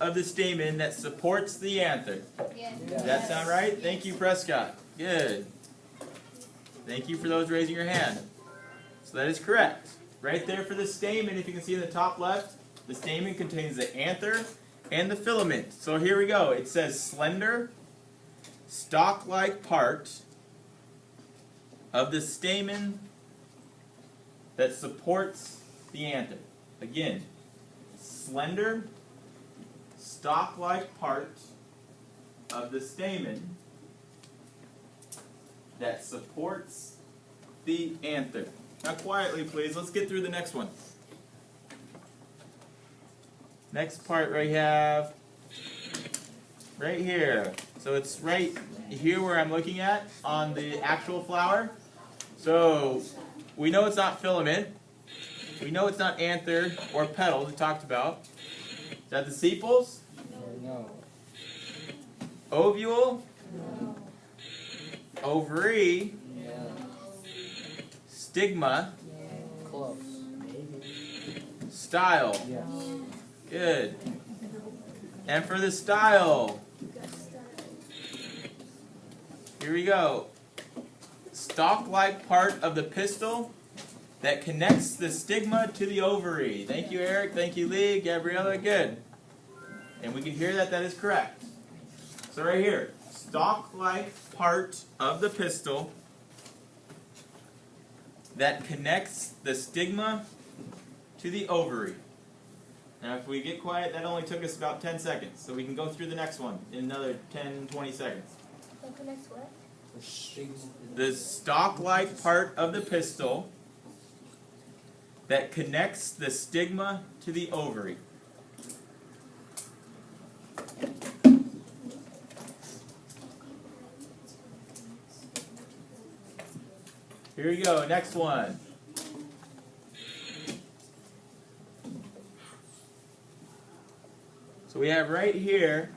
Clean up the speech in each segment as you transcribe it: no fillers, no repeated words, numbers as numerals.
of the stamen that supports the anther. Yes. Does that sound right? Thank you, Prescott. Good. Thank you for those raising your hand. So that is correct. Right there for the stamen, if you can see in the top left, the stamen contains the anther and the filament. So here we go. It says slender, stalk-like part of the stamen that supports the anther. Again, slender, stalk-like part of the stamen that supports the anther. Now quietly, please. Let's get through the next one. Next part we have right here. So it's right here where I'm looking at on the actual flower. So we know it's not filament. We know it's not anther or petals we talked about. Is that the sepals? No. Ovule? No. Ovary? Yeah. Stigma? Close. Style? Yes. Good. And for the style, here we go. Stalk-like part of the pistil that connects the stigma to the ovary. Thank you, Eric. Thank you, Lee. Gabriella. Good. And we can hear that that is correct. So right here, stalk-like part of the pistil that connects the stigma to the ovary. Now if we get quiet, that only took us about 10 seconds. So we can go through the next one in another 10, 20 seconds. That connects what? The stalk-like part of the pistil that connects the stigma to the ovary. Here we go, next one. So we have right here,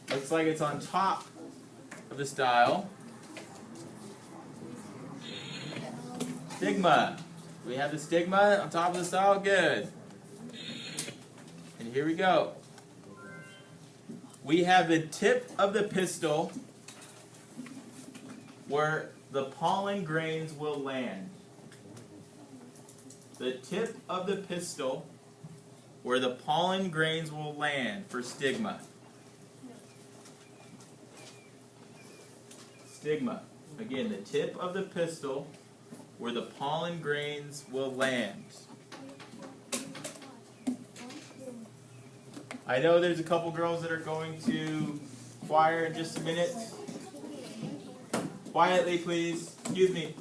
looks like it's on top of the style. Stigma. We have the stigma on top of the style. Good. And here we go. We have the tip of the pistil where the pollen grains will land. The tip of the pistil where the pollen grains will land for stigma. Stigma. Again, the tip of the pistil where the pollen grains will land. I know there's a couple girls that are going to choir in just a minute. Quietly, please. Excuse me.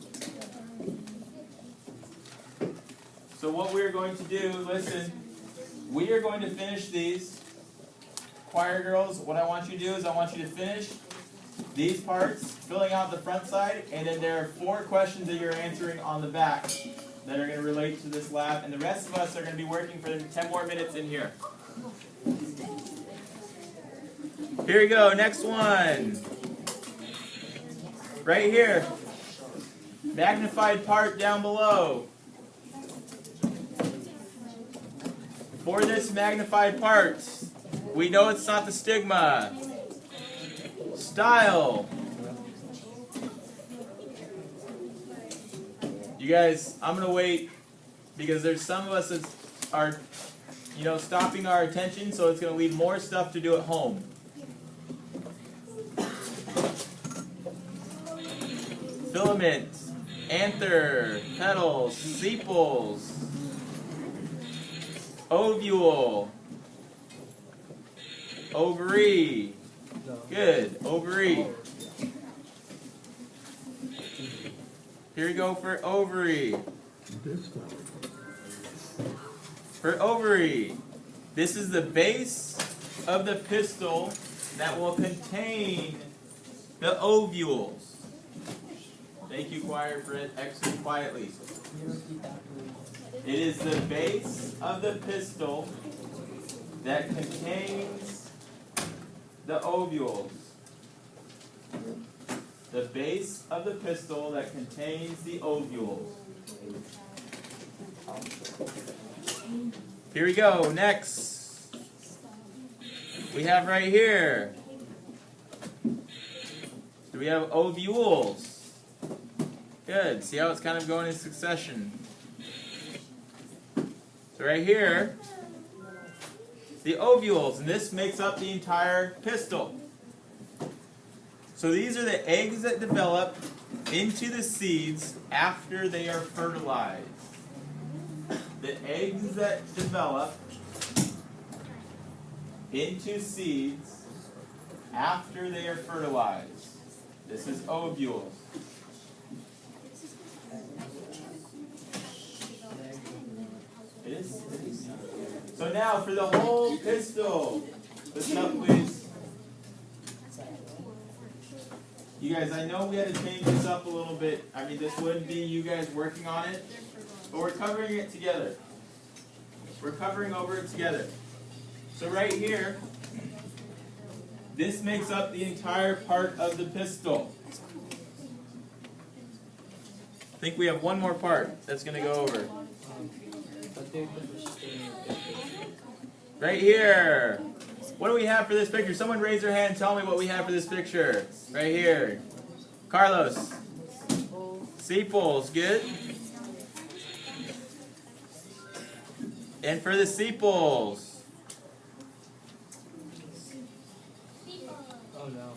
So what we're going to do, listen, we are going to finish these. Choir girls, what I want you to do is I want you to finish these parts, filling out the front side, and then there are 4 questions that you're answering on the back that are going to relate to this lab, and the rest of us are going to be working for 10 more minutes in here. Here we go, next one. Right here. Magnified part down below. For this magnified part, we know it's not the stigma. Style. You guys, I'm going to wait because there's some of us that are, stopping our attention, so it's going to leave more stuff to do at home. Filament, anther, petals, sepals, ovule, ovary. Good, ovary. Here we go for ovary. For ovary, this is the base of the pistil that will contain the ovules. Thank you, choir, for exiting quietly. It is the base of the pistil that contains the ovules. The base of the pistil that contains the ovules. Here we go. Next. we have right here? Do we have ovules? Good. See how it's kind of going in succession. So right here, the ovules, and this makes up the entire pistil. So these are the eggs that develop into the seeds after they are fertilized. The eggs that develop into seeds after they are fertilized. This is ovules. It is? So now for the whole pistil, listen up please. You guys, I know we had to change this up a little bit. I mean, this wouldn't be you guys working on it, but we're covering it together. We're covering over it together. So right here, this makes up the entire part of the pistil. I think we have one more part that's going to go over. Right here. What do we have for this picture? Someone raise their hand and tell me what we have for this picture. Right here. Carlos. Sepals. Good. And for the sepals. Oh no.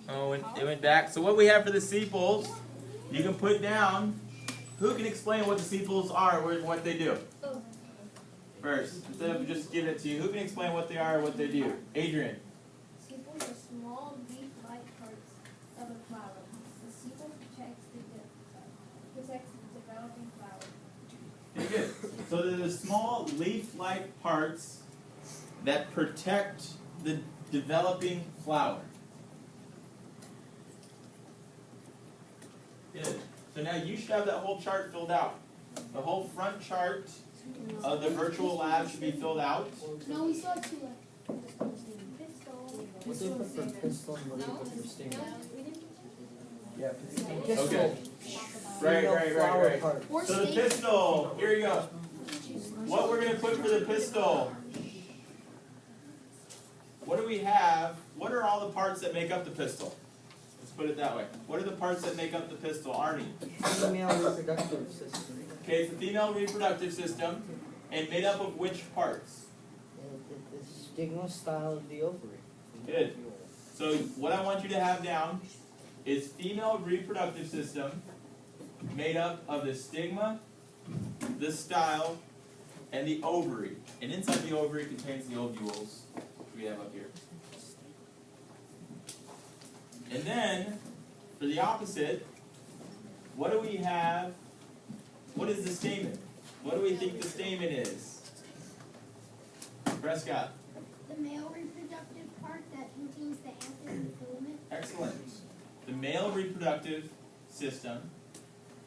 Oh, it went back. So what we have for the sepals, you can put down. Who can explain what the sepals are or what they do? First, instead of just giving it to you, who can explain what they are or what they do? Adrian. Sepals are small, leaf-like parts of a flower. The sepal protects the developing flower. Okay, good. So they're the small leaf-like parts that protect the developing flower. Good. So now you should have that whole chart filled out. The whole front chart of the virtual lab should be filled out. No, we still have two left. What do you put for pistol and what do you put for stamen? Yeah, Okay. Right. So the pistil, here you go. What we're going to put for the pistil, what do we have? What are all the parts that make up the pistil? Let's put it that way. What are the parts that make up the pistil? Arnie? Female reproductive system. Okay, it's the female reproductive system, and made up of which parts? The stigma style of the ovary. Good. So what I want you to have down is female reproductive system made up of the stigma, the style, and the ovary. And inside the ovary contains the ovules we have up here. And then, for the opposite, what do we have? What is the stamen? What do we think the stamen is? Prescott. The male reproductive part that contains the anther and the filament. Excellent. The male reproductive system,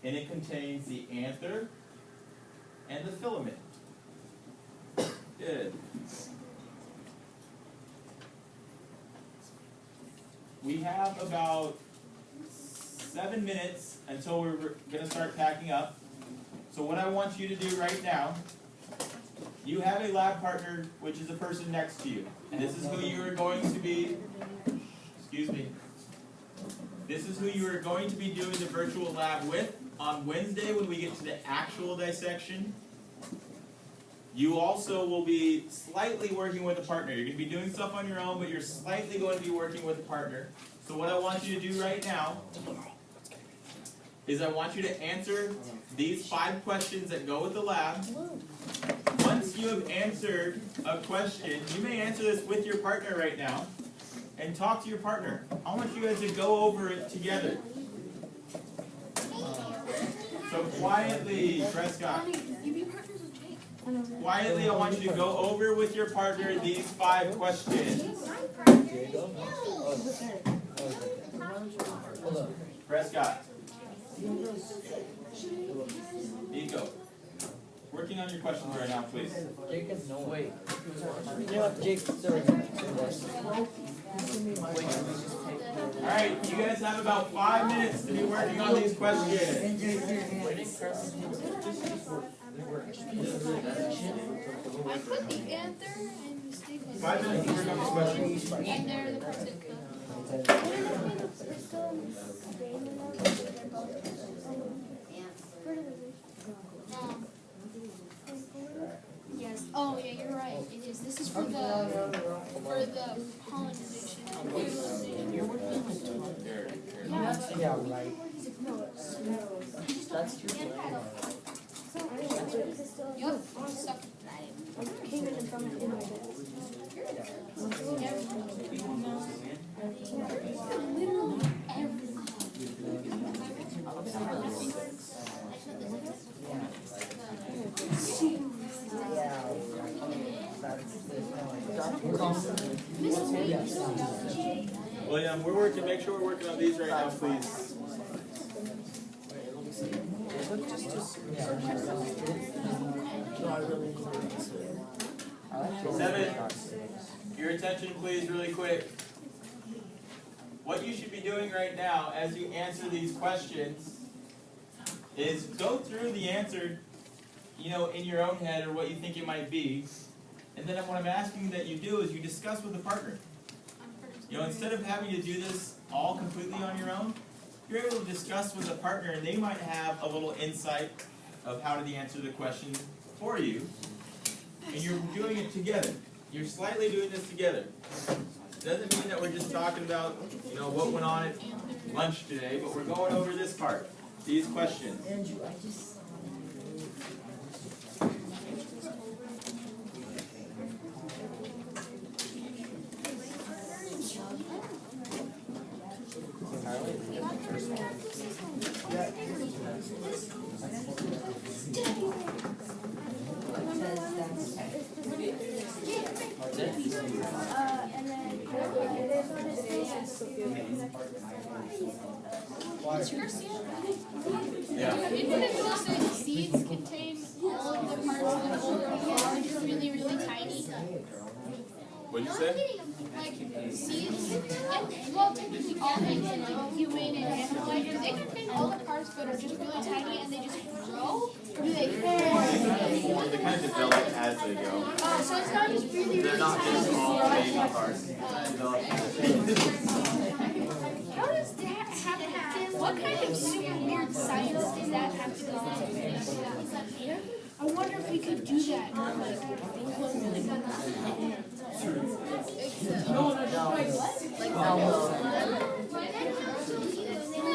and it contains the anther and the filament. Good. We have about 7 minutes until we're going to start packing up. So what I want you to do right now, you have a lab partner, which is the person next to you. And this is who you are going to be, excuse me, this is who you are going to be doing the virtual lab with on Wednesday when we get to the actual dissection. You also will be slightly working with a partner. You're going to be doing stuff on your own, but you're slightly going to be working with a partner. So what I want you to do right now is I want you to answer these 5 questions that go with the lab. Once you have answered a question, you may answer this with your partner right now, and talk to your partner. I want you guys to go over it together. So quietly, Prescott. Quietly, I want you to go over with your partner these 5 questions. Prescott. Nico. Working on your questions right now, please. Jacob, no way. You know what, Jake, sorry. Alright, you guys have about 5 minutes to be working on these questions. I put the anther and the stigma. 5 minutes to work on these questions. And they're the parts that yes. Oh yeah, you're right. It is. This is for the pollination. Yeah, right. That's your plan. Yup. Suck. Literally William, we're working. Make sure we're working on these right now, please. Seven. Your attention, please, really quick. What you should be doing right now as you answer these questions is go through the answer, in your own head or what you think it might be. And then what I'm asking that you do is you discuss with a partner. Instead of having to do this all completely on your own, you're able to discuss with a partner and they might have a little insight of how to answer the question for you. And you're doing it together. You're slightly doing this together. Doesn't mean that we're just talking about, what went on at lunch today, but we're going over this part, these questions. It wouldn't also say seeds contain all of the parts of the whole plant, which is really, really tiny. What'd you say? Like seeds, and well, technically all things like human and animal life, do they contain all the parts but are just really tiny and they just grow? Or do they They kind of develop as they go. so it's not just really, They're really not just tiny. small baby parts. How does that happen? What kind of super weird science does that have to go on? I wonder if we could do that. No,